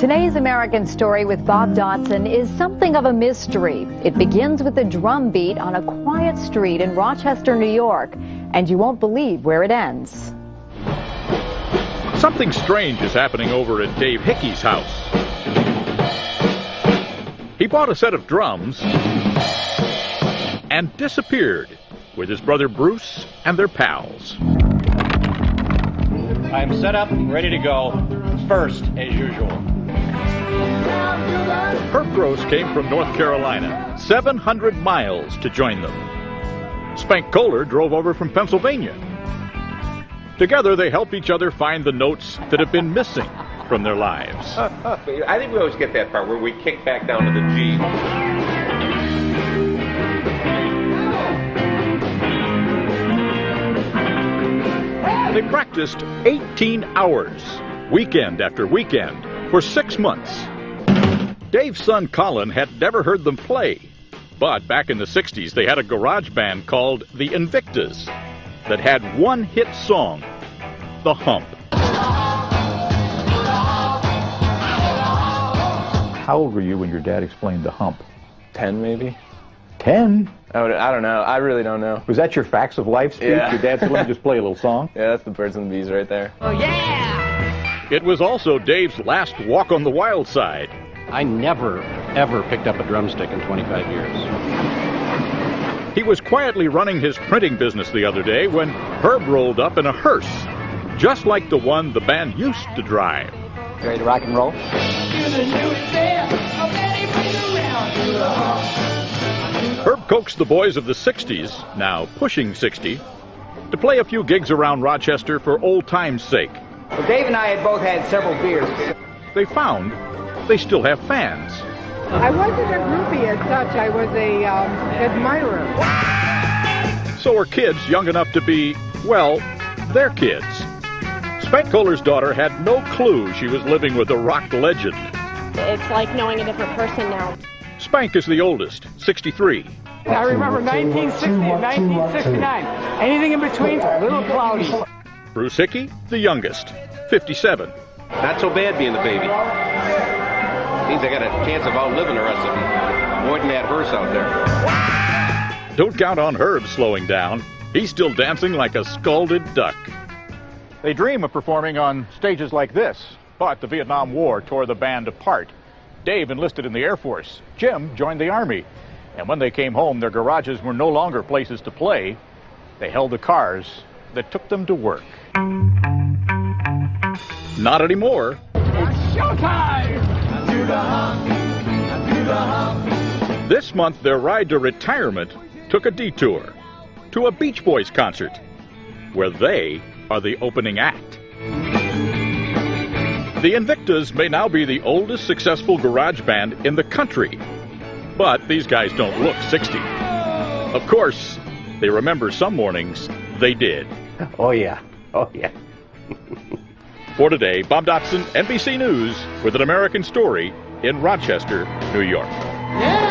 Today's American Story with Bob Dotson is something of a mystery. It begins with a drum beat on a quiet street in Rochester, New York, and you won't believe where it ends. Something strange is happening over at Dave Hickey's house. He bought a set of drums and disappeared with his brother Bruce and their pals. I'm set up, ready to go, first as usual. Herb Gross came from North Carolina, 700 miles to join them. Spank Kohler drove over from Pennsylvania. Together, they help each other find the notes that have been missing from their lives. I think we always get that part where we kick back down to the G. They practiced 18 hours, weekend after weekend, for 6 months. Dave's son Colin had never heard them play, but back in the 60s, they had a garage band called the Invictas that had one hit song, The Hump. How old were you when your dad explained The Hump? 10 maybe. 10? I don't know. I really don't know. Was that your facts of life speech? Yeah. Your dad said, let me just play a little song? Yeah, that's the birds and the bees right there. Oh, yeah! It was also Dave's last walk on the wild side. I never, ever picked up a drumstick in 25 years. He was quietly running his printing business the other day when Herb rolled up in a hearse, just like the one the band used to drive. Ready to rock and roll? Herb coaxed the boys of the 60s, now pushing 60, to play a few gigs around Rochester for old time's sake. Well, Dave and I had both had several beers. They found they still have fans. I wasn't a groupie as such. I was a admirer. So are kids young enough to be, well, their kids. Spank Kohler's daughter had no clue she was living with a rock legend. It's like knowing a different person now. Spank is the oldest, 63. I remember 1960 and 1969. Anything in between's a little cloudy. Bruce Hickey, the youngest, 57. Not so bad being the baby. Means I got a chance of outliving the rest of them. Avoiding that hearse out there. Don't count on Herb slowing down. He's still dancing like a scalded duck. They dream of performing on stages like this, but the Vietnam War tore the band apart. Dave enlisted in the Air Force. Jim joined the Army. And when they came home, their garages were no longer places to play. They held the cars that took them to work. Not anymore. It's showtime! This month, their ride to retirement took a detour to a Beach Boys concert, where they are the opening act. The Invictas may now be the oldest successful garage band in the country, but these guys don't look 60. Of course, they remember some mornings they did. Oh, yeah. Oh, yeah. For today, Bob Dotson, NBC News, with an American Story in Rochester, New York. Yeah!